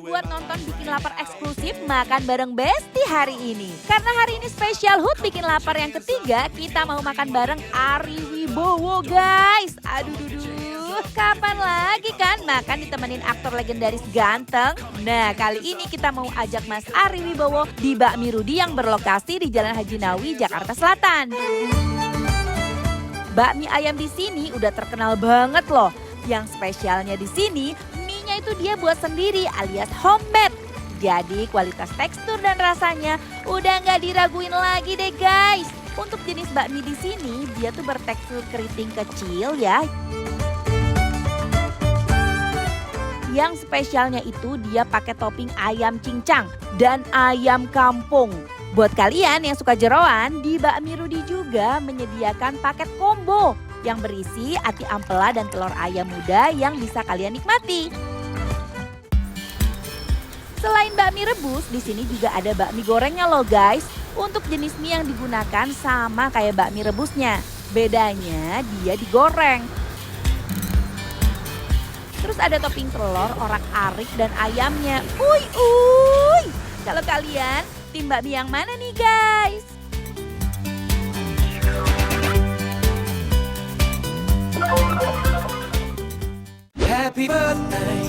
buat nonton Bikin Lapar eksklusif makan bareng Besti hari ini. Karena hari ini spesial HUT Bikin Lapar yang ketiga, kita mau makan bareng Ari Wibowo guys. Aduh duduh, kapan lagi kan makan ditemenin aktor legendaris ganteng? Nah kali ini kita mau ajak Mas Ari Wibowo di Bakmi Rudi yang berlokasi di Jalan Haji Nawi, Jakarta Selatan. Bakmi ayam di sini udah terkenal banget loh. Yang spesialnya di sini, mie-nya itu dia buat sendiri alias homemade. Jadi kualitas tekstur dan rasanya udah nggak diraguin lagi deh guys. Untuk jenis bakmi di sini, dia tuh bertekstur keriting kecil ya. Yang spesialnya itu dia pakai topping ayam cincang dan ayam kampung. Buat kalian yang suka jeroan, di Bakmi Rudi juga menyediakan paket combo yang berisi ati ampela dan telur ayam muda yang bisa kalian nikmati. Selain bakmi rebus, di sini juga ada bakmi gorengnya loh guys. Untuk jenis mie yang digunakan sama kayak bakmi rebusnya. Bedanya dia digoreng. Terus ada topping telur, orak-arik dan ayamnya. Uy. Kalau kalian tim bakmi yang mana nih guys? Happy birthday,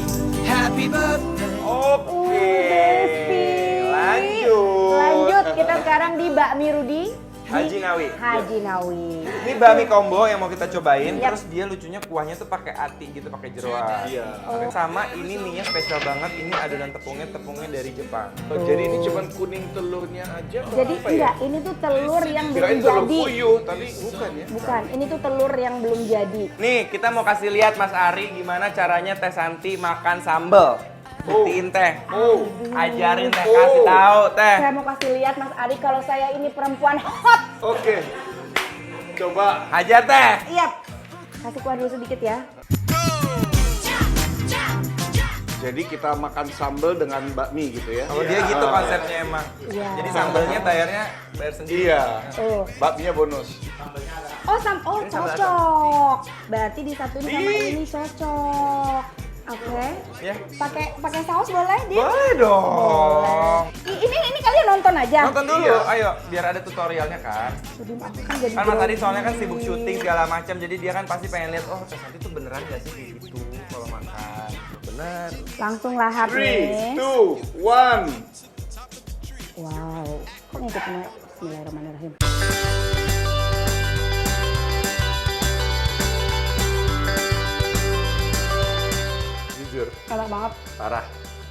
happy birthday. Oke, Besti. Lanjut, kita sekarang di Bakmi Rudi Haji Nawi. Haji Nawi. Ini bakmi combo yang mau kita cobain. Yap. Terus dia lucunya kuahnya tuh pakai ati gitu, pakai jeroan. Iya. Sama ini mie-nya spesial banget. Ini adonan tepungnya dari Jepang. Oh, jadi ini cuma kuning telurnya aja atau Jadi apa ya? enggak, ini tuh telur yang belum Kirain telur jadi. puyuh, tapi bukan ya? Bukan, ini tuh telur yang belum jadi. Nih, kita mau kasih lihat Mas Ari gimana caranya Teh Santi makan sambal. Buktiin Teh. Ajarin Teh, kasih tahu Teh. Saya mau kasih lihat Mas Ari kalau saya ini perempuan hot. Oke. Coba. Ajar Teh. Iya. Kasih kuah dulu sedikit ya. Jadi kita makan sambal dengan bakmi gitu ya? Kalau dia gitu konsepnya emang. Iya. Jadi sambalnya tayarnya bayar sendiri. Iya. Oh. Bakminya bonus. Oh, cocok. Berarti disatuin sama ini cocok. Oke. Ya. Pakai saus boleh, Din? Boleh dong. Ini kalian nonton aja. Nonton dulu, ayo biar ada tutorialnya kan. Jadi aku kan jadi Kan Mas Adi soalnya kan sibuk syuting segala macam, jadi dia kan pasti pengen lihat, oh Teh Santi tuh beneran gak sih kayak gitu kalau makan. Bener. langsung lahap 3, nih. 2, 1. Wow. Kok ngikutnya Bismillahirrahmanirrahim. Jujur, Enak banget. Parah.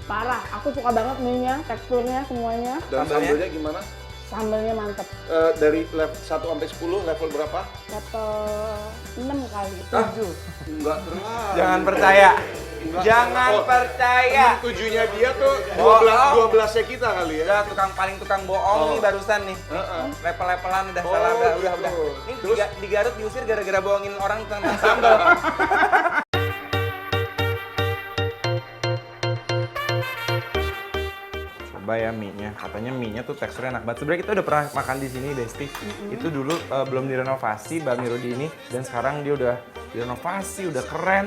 Parah. Aku suka banget mie-nya, teksturnya, semuanya. dan Sambalnya? sambalnya gimana? Sambelnya mantep. Dari level 1 sampai 10, level berapa? Level 6 kali, Ah. 7. Enggak terlalu. Jangan percaya. Enggak. Jangan Oh, percaya. Temen tujuhnya dia tuh Bohong. 12-nya kita kali ya? Udah paling tukang bohong nih barusan nih. Heeh. Level-levelan udah Oh, salah, udah. gitu. Ini Terus? di Garut diusir gara-gara bohongin orang tentang sambal. Coba ya mie-nya, katanya mie-nya tuh teksturnya enak banget. Sebenarnya kita udah pernah makan di sini, Besti. Itu dulu belum direnovasi Bakmi Rudi ini, dan sekarang dia udah direnovasi, udah keren.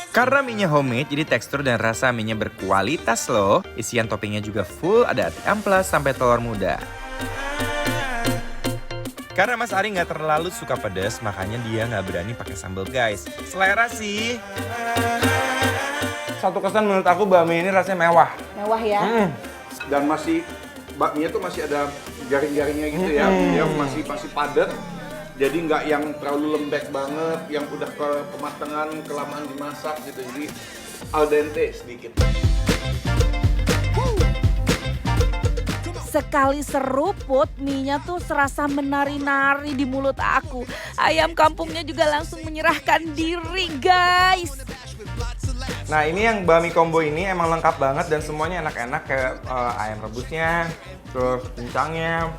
Karena mie-nya homemade, jadi tekstur dan rasa mie-nya berkualitas loh. Isian toppingnya juga full, ada ati amplas sampai telur muda. Karena Mas Ari nggak terlalu suka pedas, makanya dia nggak berani pakai sambal guys. Selera sih. Satu kesan menurut aku bakmi ini rasanya mewah. Mewah ya. Dan masih bakminya tuh masih ada garing-garingnya gitu ya. Dia masih padat. Jadi nggak yang terlalu lembek banget, yang udah kematangan, kelamaan dimasak gitu. Jadi al dente sedikit. Sekali seruput, mie-nya tuh serasa menari-nari di mulut aku. Ayam kampungnya juga langsung menyerahkan diri guys. Nah ini yang bakmi combo ini emang lengkap banget dan semuanya enak-enak kayak ayam rebusnya, terus cincangnya,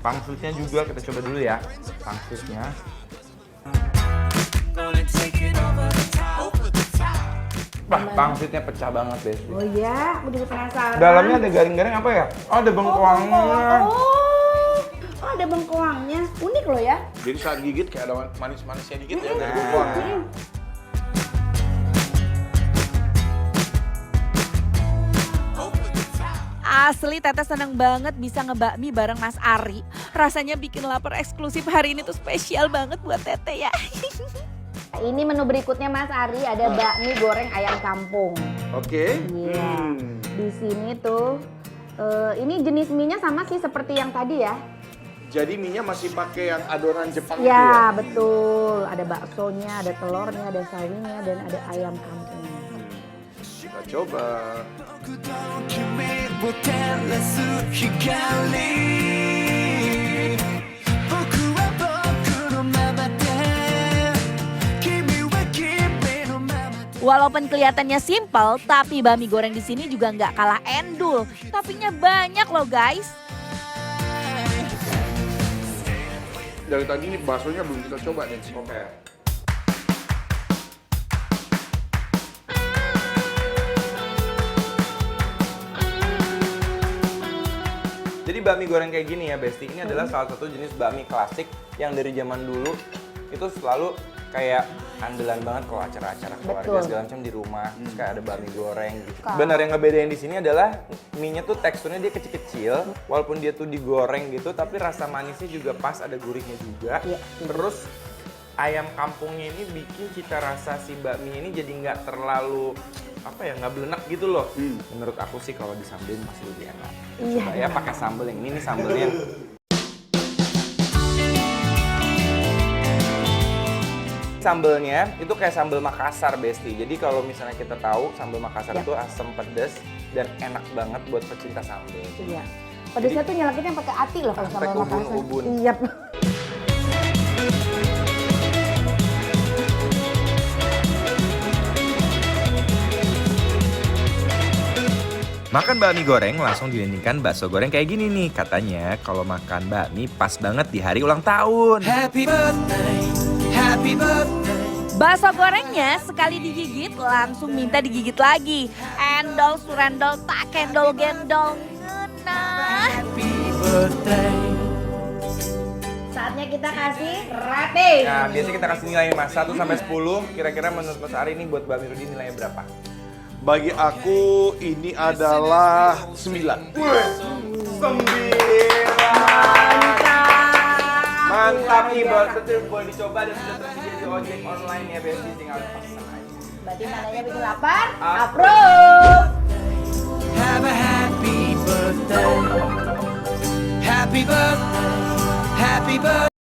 pangsusnya juga kita coba dulu ya, pangsusnya. Wah, pangsitnya pecah banget deh. Oh iya, aku juga penasaran. Dalamnya ada garing-garing apa ya? Oh ada bengkoangnya. Oh, ada bengkoangnya. Unik loh ya. Jadi saat gigit kayak ada manis-manisnya dikit ya dari Nah. bengkoang. Asli Teteh seneng banget bisa ngebakmi bareng Mas Ari. Rasanya bikin lapar eksklusif hari ini tuh spesial banget buat Teteh ya. Ini menu berikutnya Mas Ari, ada bakmi goreng ayam kampung. Oke. Iya. Di sini tuh ini jenis mie-nya sama sih seperti yang tadi ya. Jadi mie-nya masih pakai yang adonan Jepang itu Ya, ya? betul. Ada baksonya, ada telurnya, ada sawinya, dan ada ayam kampungnya. Kita coba. Walaupun kelihatannya simpel, tapi bakmi goreng di sini juga nggak kalah endul. Toppingnya banyak loh guys. Dari tadi nih baksonya belum kita coba nih. Oke. Jadi bakmi goreng kayak gini ya Besti, ini adalah salah satu jenis bakmi klasik yang dari zaman dulu itu selalu kayak andalan banget kalau acara-acara keluarga Betul. segala macam di rumah, terus kayak ada bakmi goreng gitu. Benar yang ngebedain di sini adalah mie-nya tuh teksturnya dia kecil-kecil, walaupun dia tuh digoreng gitu, tapi rasa manisnya juga pas, ada gurihnya juga. Iya. Terus ayam kampungnya ini bikin cita rasa si bakmi ini jadi nggak terlalu nggak belenak gitu loh. Menurut aku sih kalau disambelin masih lebih enak. Iya. Coba ya pakai sambel yang ini nih sambelnya. Sambelnya itu kayak sambel Makassar Besti. Jadi kalau misalnya kita tahu sambel Makassar Ya. itu asam pedas dan enak banget buat pecinta sambel. Iya. Pedasnya tuh nyelakitnya pakai ati loh kalau Sampai sambal Makassar. ubun-ubun. Iya. Makan bakmi goreng langsung dilindingkan bakso goreng kayak gini nih. Katanya kalau makan bakmi pas banget di hari ulang tahun. Bakso gorengnya sekali digigit langsung minta digigit lagi. Endol surendol tak kendol gendol. Nah. Saatnya kita kasih rating. Nah, biasanya kita kasih nilai Mas 1 sampai 10. Kira-kira menurut Mas Ari ini buat Bakmi Rudi nilainya berapa? Bagi aku ini adalah 9. Mantap nih, boleh dicoba dan sudah tersedia di ojek online ya Besti, tinggal pesan aja. Berarti tandanya bikin lapar. Approve. Approve. Have a happy birthday. Happy birthday. Happy birthday.